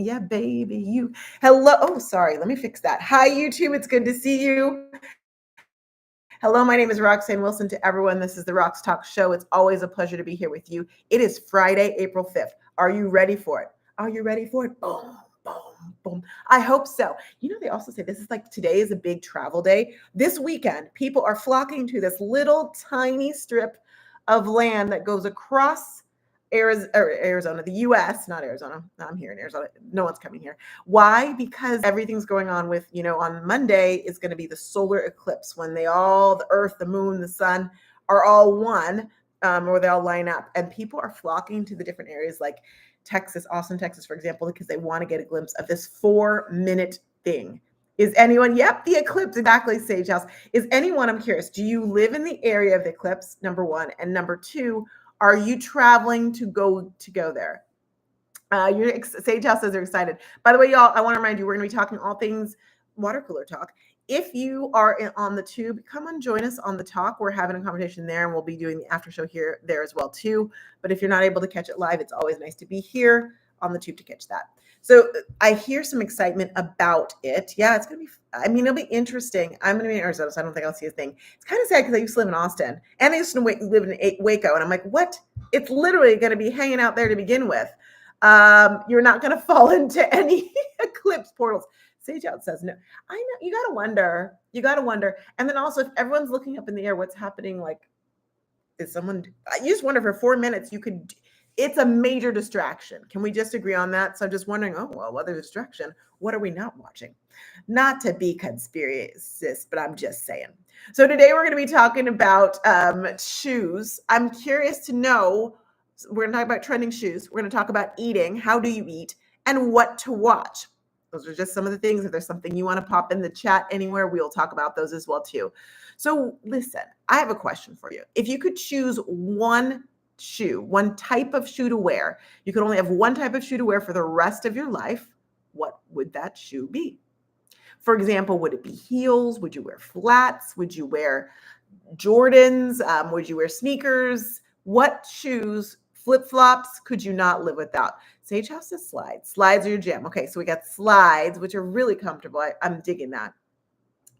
Yeah, baby, you. Hello. Oh, sorry. Let me fix that. Hi, YouTube. It's good to see you. Hello, my name is Roxanne Wilson. To everyone, this is the Rocks Talk Show. It's always a pleasure to be here with you. It is Friday, April 5th. Are you ready for it? Are you ready for it? Boom, boom, boom. I hope so. You know, they also say this is like today is a big travel day. This weekend, people are flocking to this little tiny strip of land that goes across Arizona, the US, not Arizona. I'm here in Arizona. No one's coming here. Why? Because everything's going on with, on Monday is going to be the solar eclipse when the earth, the moon, the sun are all one, or they all line up. And people are flocking to the different areas like Texas, Austin, Texas, for example, because they want to get a glimpse of this 4-minute thing. Is anyone? Yep, the eclipse, exactly, Sage House. Is anyone, I'm curious, do you live in the area of the eclipse, number one? And number two, are you traveling to go there? Sage House says they're excited. By the way, y'all, I want to remind you, we're going to be talking all things water cooler talk. If you are on the tube, come and join us on the talk. We're having a conversation there, and we'll be doing the after show there as well too. But if you're not able to catch it live, it's always nice to be here on the tube to catch that. So I hear some excitement about it. Yeah, it's going to be, it'll be interesting. I'm going to be in Arizona, so I don't think I'll see a thing. It's kind of sad because I used to live in Austin and I used to live in Waco. And I'm like, what? It's literally going to be hanging out there to begin with. You're not going to fall into any eclipse portals. Sage Out says no. I know, you got to wonder. And then also, if everyone's looking up in the air, what's happening? Like, you just wonder for 4 minutes, it's a major distraction. Can we just agree on that? So I'm just wondering, what other distraction? What are we not watching? Not to be conspiracist, but I'm just saying. So today we're going to be talking about shoes. I'm curious to know, we're going to talk about trending shoes. We're going to talk about eating. How do you eat? And what to watch. Those are just some of the things. If there's something you want to pop in the chat anywhere, we'll talk about those as well too. So listen, I have a question for you. If you could choose one type of shoe to wear, you could only have one type of shoe to wear for the rest of your life, what would that shoe be? For example, would it be heels? Would you wear flats? Would you wear Jordans? Would you wear sneakers? What shoes, flip-flops, could you not live without? Sage House says slides. Slides are your jam. Okay, so we got slides, which are really comfortable. I'm digging that.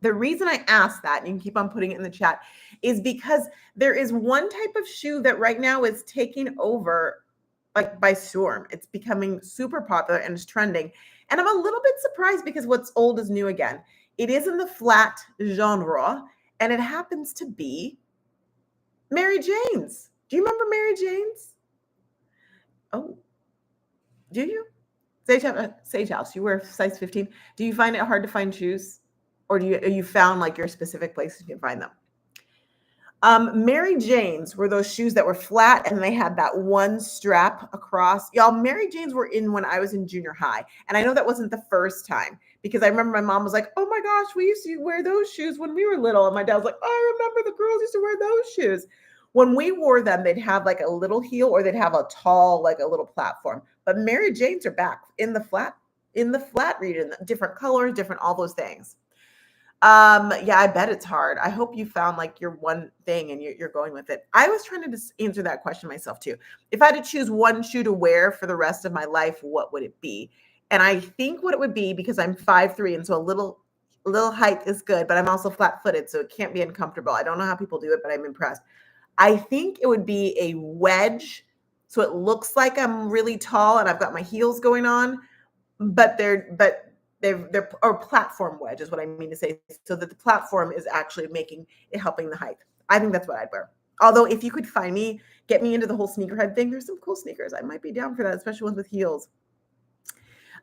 The reason I asked that, and you can keep on putting it in the chat, is because there is one type of shoe that right now is taking over like by storm. It's becoming super popular and is trending. And I'm a little bit surprised because what's old is new again. It is in the flat genre, and it happens to be Mary Jane's. Do you remember Mary Jane's? Oh, do you? Sage House, you wear size 15. Do you find it hard to find shoes? Or you found like your specific places you can find them? Mary Jane's were those shoes that were flat and they had that one strap across. Y'all, Mary Jane's were in when I was in junior high. And I know that wasn't the first time because I remember my mom was like, oh my gosh, we used to wear those shoes when we were little. And my dad was like, I remember the girls used to wear those shoes. When we wore them, they'd have like a little heel or they'd have a tall, like a little platform. But Mary Jane's are back in the flat region, different colors, different, all those things. Yeah, I bet it's hard. I hope you found like your one thing and you're going with it. I was trying to just answer that question myself too. If I had to choose one shoe to wear for the rest of my life, what would it be? And I think what it would be, because I'm 5'3", and so a little height is good, but I'm also flat-footed, so it can't be uncomfortable. I don't know how people do it, but I'm impressed. I think it would be a wedge, so it looks like I'm really tall and I've got my heels going on, but they're or platform wedge is what I mean to say, so that the platform is actually helping the height. I think that's what I'd wear. Although if you could find me, get me into the whole sneakerhead thing, there's some cool sneakers. I might be down for that, especially ones with heels.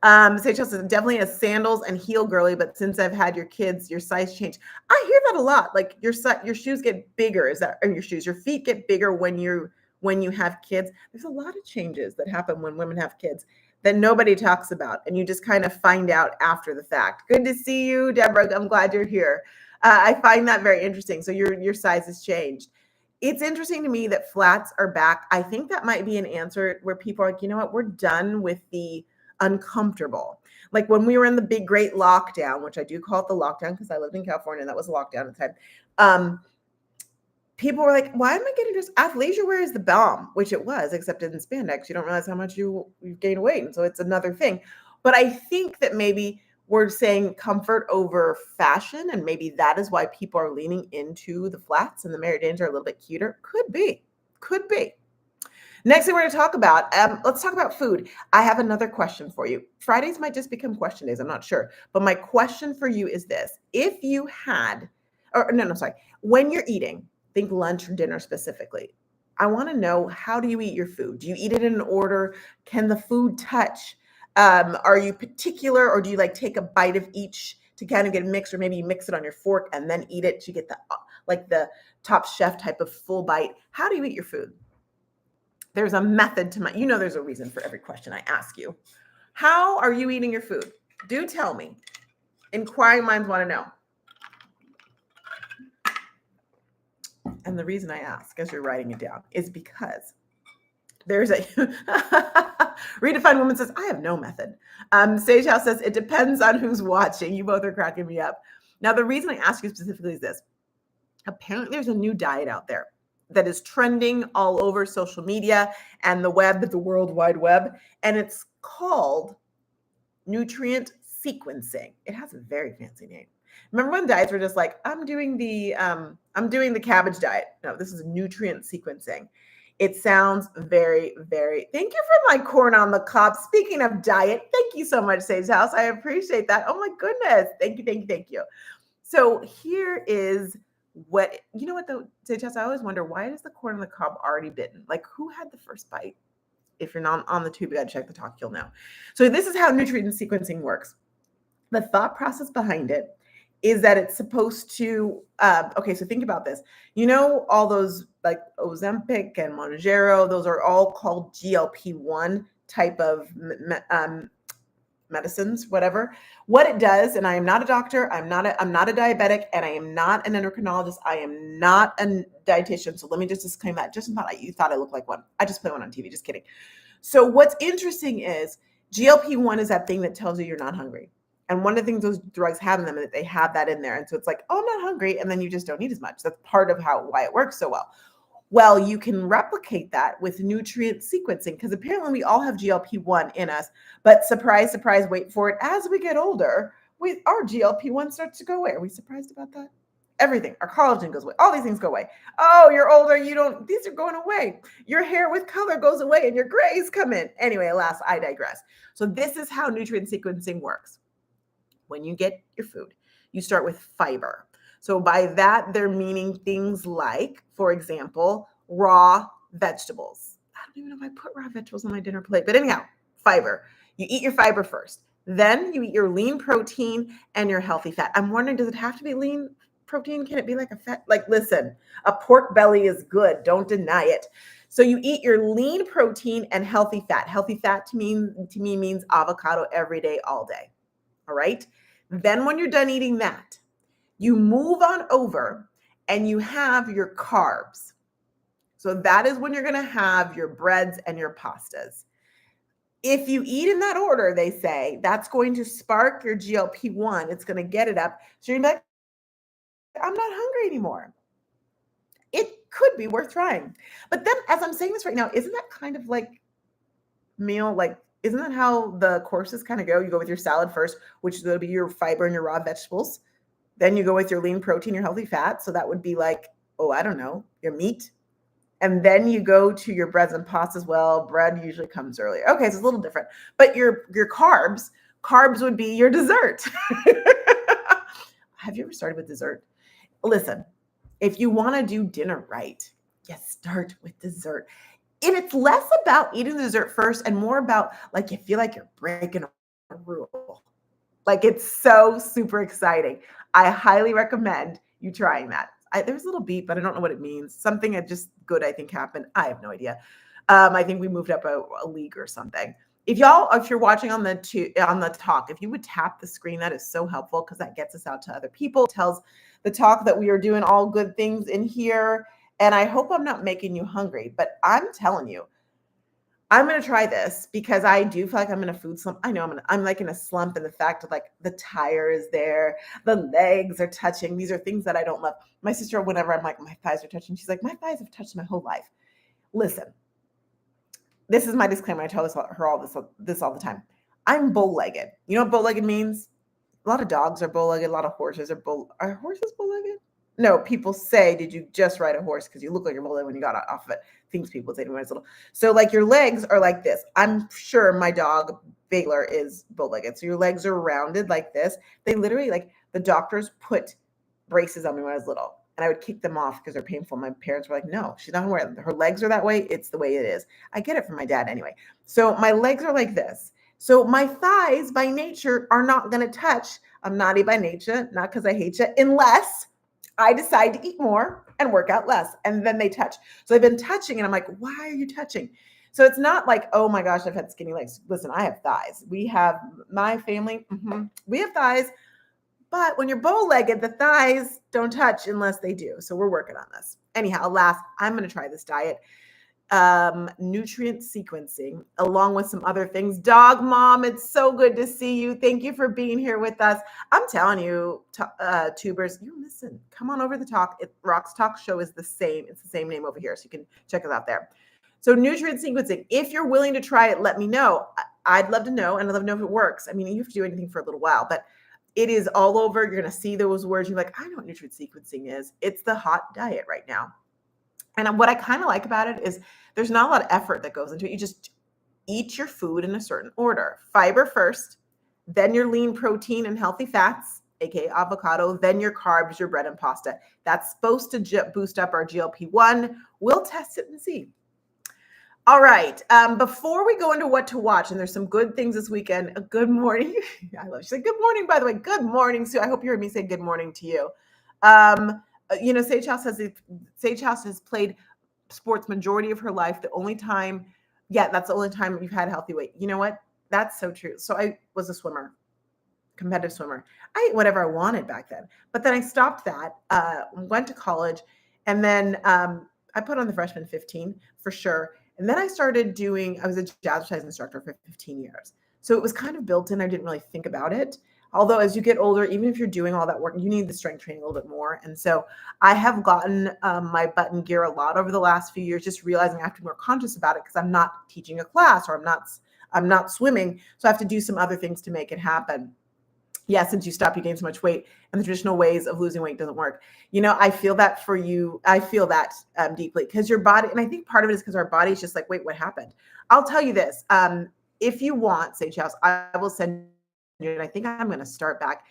Sage House says definitely a sandals and heel girly, but since I've had your kids, your size changed. I hear that a lot. Like your shoes get bigger. Your feet get bigger when you have kids? There's a lot of changes that happen when women have kids that nobody talks about, and you just kind of find out after the fact. Good to see you, Deborah. I'm glad you're here. I find that very interesting. So your size has changed. It's interesting to me that flats are back. I think that might be an answer where people are like, you know what, we're done with the uncomfortable. Like when we were in the big, great lockdown, which I do call it the lockdown because I lived in California and that was a lockdown at the time. People were like, why am I getting dressed? Athleisure wear is the bomb, which it was, except in spandex. You don't realize how much you gain weight. And so it's another thing. But I think that maybe we're saying comfort over fashion, and maybe that is why people are leaning into the flats and the Mary Janes are a little bit cuter. Could be. Could be. Next thing we're going to talk about, let's talk about food. I have another question for you. Fridays might just become question days. I'm not sure. But my question for you is this. If you had, or no, sorry. When you're eating, think lunch or dinner specifically. I want to know, how do you eat your food? Do you eat it in an order? Can the food touch? Are you particular, or do you like take a bite of each to kind of get mixed, or maybe you mix it on your fork and then eat it to get the Top Chef type of full bite? How do you eat your food? There's a method to there's a reason for every question I ask you. How are you eating your food? Do tell me. Inquiring minds want to know. And the reason I ask, as you're writing it down, is because there's a Redefined Woman says, I have no method. Sage House says, it depends on who's watching. You both are cracking me up. Now, the reason I ask you specifically is this. Apparently, there's a new diet out there that is trending all over social media and the web, the World Wide Web, and it's called nutrient sequencing. It has a very fancy name. Remember when diets were just like, I'm doing the cabbage diet? No, this is nutrient sequencing. It sounds very, very, thank you for my corn on the cob. Speaking of diet, thank you so much, Sage House. I appreciate that. Oh my goodness. Thank you. So here is what, though, Sage House, I always wonder, why is the corn on the cob already bitten? Like, who had the first bite? If you're not on the tube, you got to check the talk, you'll know. So this is how nutrient sequencing works. The thought process behind it is that it's supposed to, so think about this. All those like Ozempic and Mounjaro, those are all called GLP-1 type of medicines, whatever. What it does, and I am not a doctor, I'm not a diabetic, and I am not an endocrinologist, I am not a dietitian. So let me just disclaim that. Just not you thought I looked like one. I just play one on TV, just kidding. So what's interesting is GLP-1 is that thing that tells you you're not hungry. And one of the things those drugs have in them is that they have that in there. And so it's like, oh, I'm not hungry. And then you just don't eat as much. That's part of why it works so well. Well, you can replicate that with nutrient sequencing, because apparently we all have GLP-1 in us. But surprise, surprise, wait for it. As we get older, our GLP-1 starts to go away. Are we surprised about that? Everything. Our collagen goes away. All these things go away. Oh, you're older. These are going away. Your hair with color goes away and your grays come in. Anyway, alas, I digress. So this is how nutrient sequencing works. When you get your food, you start with fiber. So by that, they're meaning things like, for example, raw vegetables. I don't even know if I put raw vegetables on my dinner plate, but anyhow, fiber. You eat your fiber first. Then you eat your lean protein and your healthy fat. I'm wondering, does it have to be lean protein? Can it be like a fat? Like, listen, a pork belly is good. Don't deny it. So you eat your lean protein and healthy fat. Healthy fat to me means avocado every day, all day. All right. Then when you're done eating that, you move on over and you have your carbs. So that is when you're going to have your breads and your pastas. If you eat in that order, they say, that's going to spark your GLP-1. It's going to get it up. So you're like, I'm not hungry anymore. It could be worth trying. But then as I'm saying this right now, isn't that kind of like meal, like, isn't that how the courses kind of go? You go with your salad first, which will be your fiber and your raw vegetables. Then you go with your lean protein, your healthy fat. So that would be like, I don't know, your meat. And then you go to your breads and pastas. Well, bread usually comes earlier. Okay, so it's a little different. But your carbs would be your dessert. Have you ever started with dessert? Listen, if you want to do dinner right, you start with dessert. And it's less about eating the dessert first and more about, like, you feel like you're breaking a rule. Like, it's so super exciting. I highly recommend you trying that. There's a little beep, but I don't know what it means. Something just good, I think, happened. I have no idea. I think we moved up a league or something. If you're watching on the talk, if you would tap the screen, that is so helpful, because that gets us out to other people. It tells the talk that we are doing all good things in here. And I hope I'm not making you hungry, but I'm telling you, I'm going to try this because I do feel like I'm in a food slump. I know I'm like in a slump, and the fact of, like, the tire is there, the legs are touching. These are things that I don't love. My sister, whenever I'm like, my thighs are touching, she's like, my thighs have touched my whole life. Listen, this is my disclaimer. I tell her all this all the time. I'm bow-legged. You know what bow-legged means? A lot of dogs are bow-legged. A lot of horses are horses bow-legged? No, people say, did you just ride a horse? Because you look like you're bow-legged when you got off of it. Things people say when I was little. So like your legs are like this. I'm sure my dog Baylor is bow-legged. So your legs are rounded like this. They literally, like, the doctors put braces on me when I was little. And I would kick them off because they're painful. My parents were like, no, she's not gonna wear them. Her legs are that way. It's the way it is. I get it from my dad anyway. So my legs are like this. So my thighs by nature are not going to touch. I'm naughty by nature, not because I hate you, unless I decide to eat more and work out less. And then they touch. So I've been touching and I'm like, why are you touching? So it's not like, oh my gosh, I've had skinny legs. Listen, I have thighs. We have my family. We have thighs. But when you're bow-legged, the thighs don't touch unless they do. So we're working on this. Anyhow, last, I'm going to try this diet. Nutrient sequencing, along with some other things. Dog Mom, it's so good to see you. Thank you for being here with us. I'm telling you, tubers, you're missing. Come on over the talk. Rock's Talk Show is the same. It's the same name over here, so you can check us out there. So nutrient sequencing, if you're willing to try it, let me know. I'd love to know, and I'd love to know if it works. I mean, you have to do anything for a little while, but it is all over. You're going to see those words. You're like, I know what nutrient sequencing is. It's the hot diet right now. And what I kind of like about it is there's not a lot of effort that goes into it. You just eat your food in a certain order. Fiber first, then your lean protein and healthy fats, aka avocado, then your carbs, your bread and pasta. That's supposed to boost up our GLP-1. We'll test it and see. All right. Before we go into what to watch, and there's some good things this weekend. Good morning. I love. She said good morning. By the way, good morning, Sue. I hope you heard me say good morning to you. Sage House has played sports majority of her life. The only time, that's the only time you've had healthy weight. You know what? That's so true. So I was a swimmer, competitive swimmer. I ate whatever I wanted back then, but then I stopped that, went to college, and then I put on the freshman 15 for sure. And then I was a jazzercise instructor for 15 years. So it was kind of built in. I didn't really think about it. Although as you get older, even if you're doing all that work, you need the strength training a little bit more. And so I have gotten my butt in gear a lot over the last few years, just realizing I have to be more conscious about it because I'm not teaching a class or I'm not swimming. So I have to do some other things to make it happen. Yeah, since you stop, you gain so much weight, and the traditional ways of losing weight doesn't work. I feel that for you. I feel that deeply because your body, and I think part of it is because our body is just like, wait, what happened? I'll tell you this. If you want, Sage House, I will send you, and I think I'm going to start back.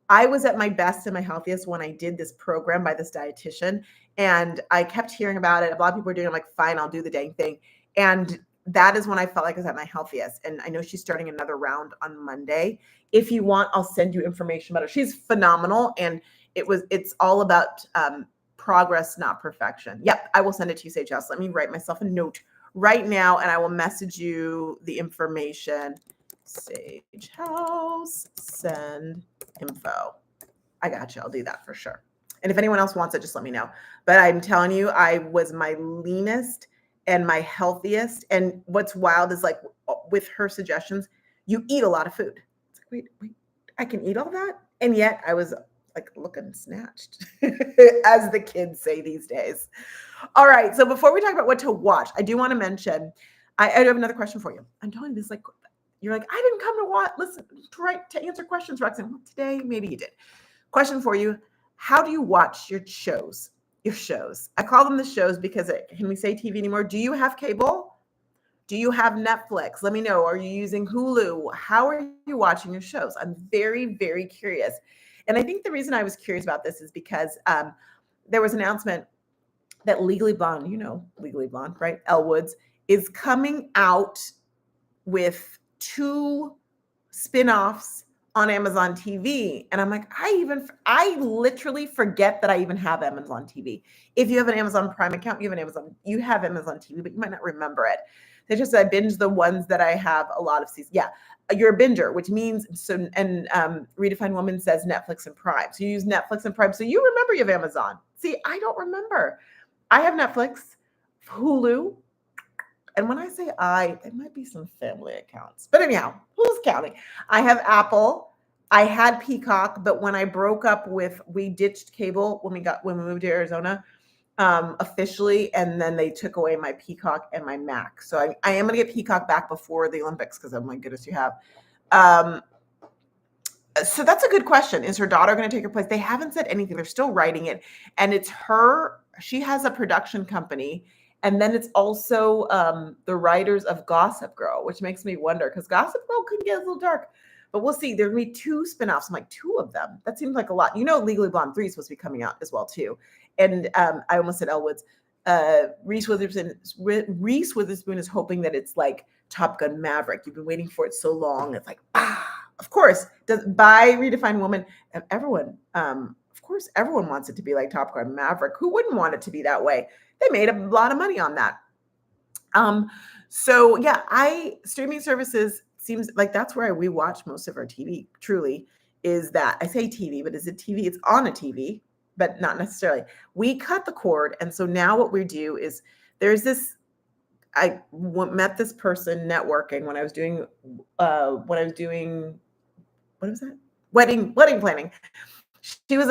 I was at my best and my healthiest when I did this program by this dietitian, and I kept hearing about it. A lot of people were doing it. I'm like, fine, I'll do the dang thing. And that is when I felt like I was at my healthiest. And I know she's starting another round on Monday. If you want, I'll send you information about her. She's phenomenal. And it's all about progress, not perfection. Yep, I will send it to you, Sage House. Let me write myself a note right now, and I will message you the information. Sage House, send info. I got you. I'll do that for sure. And if anyone else wants it, just let me know. But I'm telling you, I was my leanest and my healthiest. And what's wild is, like, with her suggestions, you eat a lot of food. It's like, wait, I can eat all that? And yet I was like looking snatched, as the kids say these days. All right. So before we talk about what to watch, I do want to mention, I have another question for you. I'm telling you this, like, you're like, I didn't come to watch, listen, to answer questions, Roxanne. Well, today, maybe you did. Question for you. How do you watch your shows? I call them the shows because can we say TV anymore? Do you have cable? Do you have Netflix? Let me know. Are you using Hulu? How are you watching your shows? I'm very, very curious. And I think the reason I was curious about this is because there was an announcement that Legally Blonde, Legally Blonde, right? Elle Woods is coming out with 2 spinoffs on Amazon TV. And I'm like, I literally forget that I even have Amazon TV. If you have an Amazon Prime account, you have Amazon TV, but you might not remember it. They just, I binge the ones that I have a lot of seasons. Yeah. You're a binger, which means, Redefined Woman says Netflix and Prime. So you use Netflix and Prime. So you remember you have Amazon. See, I don't remember. I have Netflix, Hulu. And when I say there might be some family accounts. But anyhow, who's counting? I have Apple. I had Peacock, but when I broke up we ditched cable when we moved to Arizona, officially, and then they took away my Peacock and my Mac. So I am going to get Peacock back before the Olympics because, oh my goodness, you have. Um, so that's a good question. Is her daughter going to take her place? They haven't said anything. They're still writing it. And it's her. She has a production company. And then it's also the writers of Gossip Girl, which makes me wonder because Gossip Girl could get a little dark. But we'll see. There's going to be 2 spinoffs. I'm like, 2 of them. That seems like a lot. Legally Blonde 3 is supposed to be coming out as well, too. And I almost said Elwood's. Reese Witherspoon is hoping that it's like Top Gun Maverick. You've been waiting for it so long. It's like, of course, by Redefined Woman, and everyone, of course, everyone wants it to be like Top Gun Maverick. Who wouldn't want it to be that way? They made a lot of money on that. So yeah, streaming services seems like that's where we watch most of our TV. Truly, is that I say TV, but is it TV? It's on a TV, but not necessarily. We cut the cord, and so now what we do is there's this. I met this person networking when I was doing what was that? Wedding planning. She was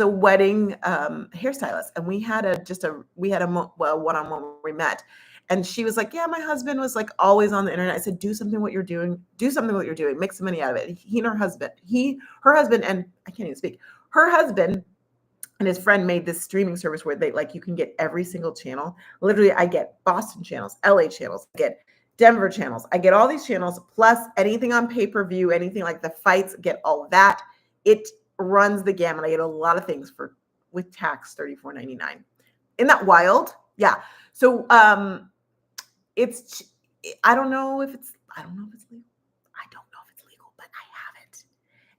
a wedding hairstylist, and we had a one-on-one where we met. And she was like, "Yeah, my husband was like always on the internet." I said, "Do something what you're doing. Do something what you're doing. Make some money out of it." Her husband, and I can't even speak. Her husband and his friend made this streaming service where they you can get every single channel. Literally, I get Boston channels, LA channels, I get Denver channels. I get all these channels plus anything on pay-per-view, anything like the fights, get all of that. It runs the gamut. I get a lot of things with tax $34.99. Isn't that wild? Yeah. So it's I don't know if it's legal. I don't know if it's legal, but I have it.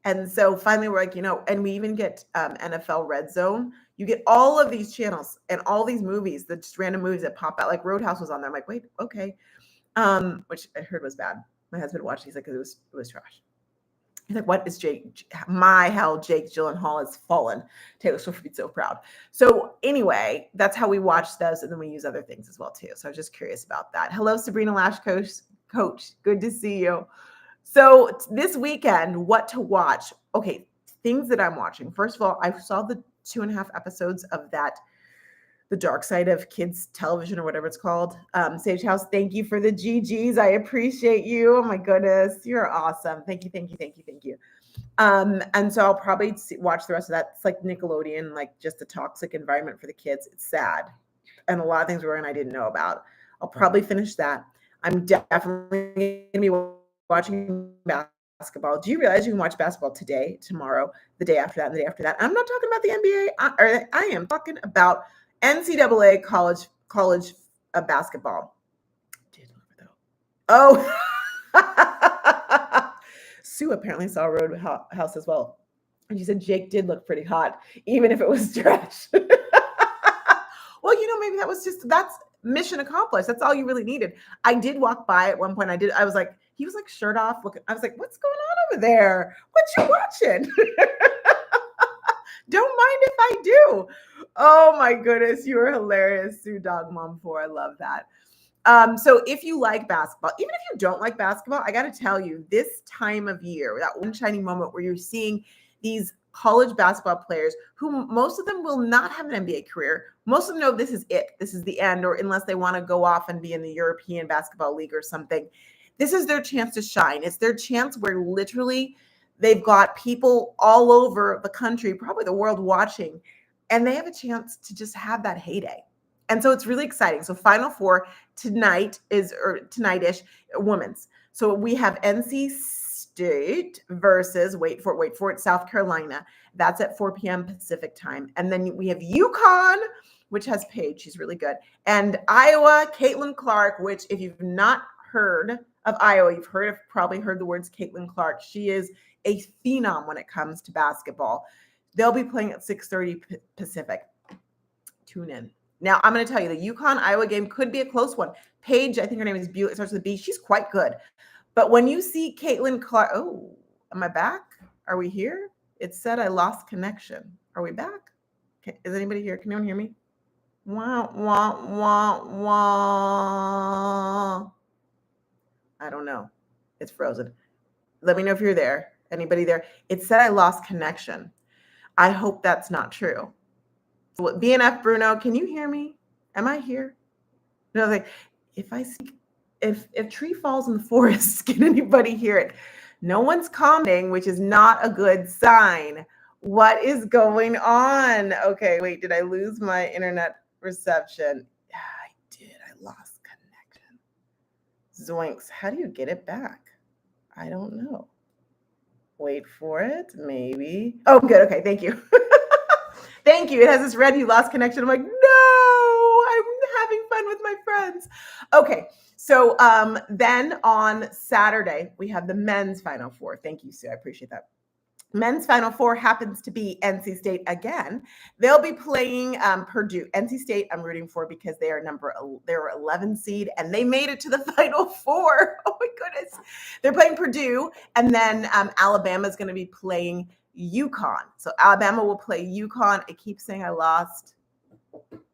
And so finally we're like, and we even get NFL Red Zone. You get all of these channels and all these movies, the just random movies that pop out. Like Roadhouse was on there. I'm like, wait, okay. Which I heard was bad. My husband watched. He's like, it was trash. He's like, what is Jake? My hell, Jake Gyllenhaal has fallen. Taylor Swift would be so proud. So anyway, that's how we watch those, and then we use other things as well too. So I was just curious about that. Hello, Sabrina Lash Coach. Good to see you. So this weekend, what to watch? Okay, things that I'm watching. First of all, I saw the 2.5 episodes of that. The Dark Side of Kids Television or whatever it's called. Sage House, thank you for the GGs. I appreciate you. Oh my goodness, you're awesome. Thank you. And so I'll probably watch the rest of that. It's like Nickelodeon, like just a toxic environment for the kids. It's sad. And a lot of things were and I didn't know about. I'll probably finish that. I'm definitely going to be watching basketball. Do you realize you can watch basketball today, tomorrow, the day after that, and the day after that? I'm not talking about the NBA. I am talking about NCAA college basketball. Oh, Sue apparently saw Roadhouse as well. And she said Jake did look pretty hot, even if it was trash. Well, maybe that's mission accomplished. That's all you really needed. I did walk by at one point. I was like, he was like shirt off looking. I was like, what's going on over there? What you watching? Don't mind if I do. Oh my goodness, you are hilarious, Sue Dog Mom 4. I love that. So if you like basketball, even if you don't like basketball, I got to tell you, this time of year, that one shining moment where you're seeing these college basketball players who most of them will not have an NBA career. Most of them know this is it. This is the end, or unless they want to go off and be in the European Basketball League or something. This is their chance to shine. It's their chance where literally they've got people all over the country, probably the world, watching, and they have a chance to just have that heyday. And so it's really exciting. So Final Four tonight-ish, women's. So we have NC State versus, wait for it, South Carolina. That's at 4 p.m. Pacific time. And then we have UConn, which has Paige. She's really good. And Iowa, Caitlin Clark, which if you've not heard of Iowa, you've probably heard the words Caitlin Clark. She is a phenom when it comes to basketball. They'll be playing at 6:30 Pacific. Tune in. Now, I'm going to tell you, the UConn-Iowa game could be a close one. Paige, I think her name is Buell. It starts with a B. She's quite good. But when you see Caitlin Clark, oh, am I back? Are we here? It said I lost connection. Are we back? Is anybody here? Can anyone hear me? Wah, wah, wah, wah. I don't know. It's frozen. Let me know if you're there. Anybody there? It said I lost connection. I hope that's not true. BNF Bruno, can you hear me? Am I here? No, like if tree falls in the forest, can anybody hear it? No one's commenting, which is not a good sign. What is going on? Okay, wait, did I lose my internet reception? Yeah, I did. I lost connection. Zoinks. How do you get it back? I don't know. Wait for it, maybe. Oh, good. Okay, thank you. Thank you. It has this red, you lost connection. I'm like, no, I'm having fun with my friends. Okay, so then on Saturday, we have the men's Final Four. Thank you, Sue. I appreciate that. Men's Final Four happens to be NC State again. They'll be playing Purdue. NC State, I'm rooting for because they're 11 seed and they made it to the Final Four. Oh my goodness. They're playing Purdue, and then Alabama is going to be playing UConn. So Alabama will play UConn. I keep saying I lost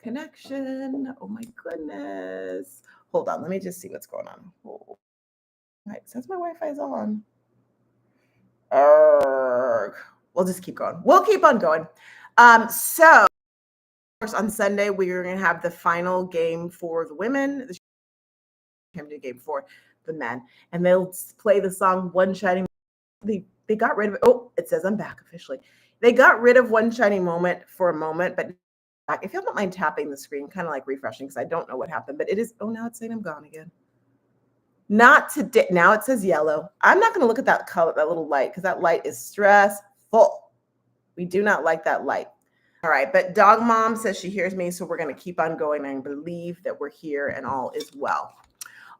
connection. Oh my goodness. Hold on. Let me just see what's going on. Oh, right, since my Wi-Fi is on. Arrgh. We'll just keep going. We'll keep on going. So, of course, on Sunday, we're going to have the final game for the women, the championship game for the men, and they'll play the song "One Shining." They got rid of it. Oh, it says I'm back officially. They got rid of "One Shining Moment" for a moment, but if y'all don't mind tapping the screen, kind of like refreshing, because I don't know what happened, but it is. Oh, now it's saying I'm gone again. Not today. Now it says yellow. I'm not going to look at that color, that little light, because that light is stressful. We do not like that light. All right. But Dog Mom says she hears me, so we're going to keep on going and believe that we're here and all is well.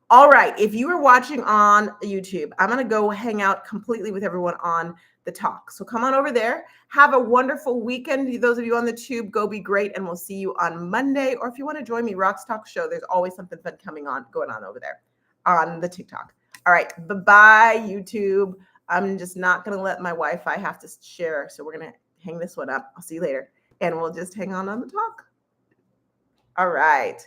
All right. If you are watching on YouTube, I'm going to go hang out completely with everyone on the talk. So come on over there. Have a wonderful weekend. Those of you on the tube, go be great. And we'll see you on Monday. Or if you want to join me, Rock's Talk Show, there's always something fun going on over there on the TikTok. All right. Bye-bye, YouTube. I'm just not going to let my Wi-Fi have to share. So we're going to hang this one up. I'll see you later. And we'll just hang on the talk. All right.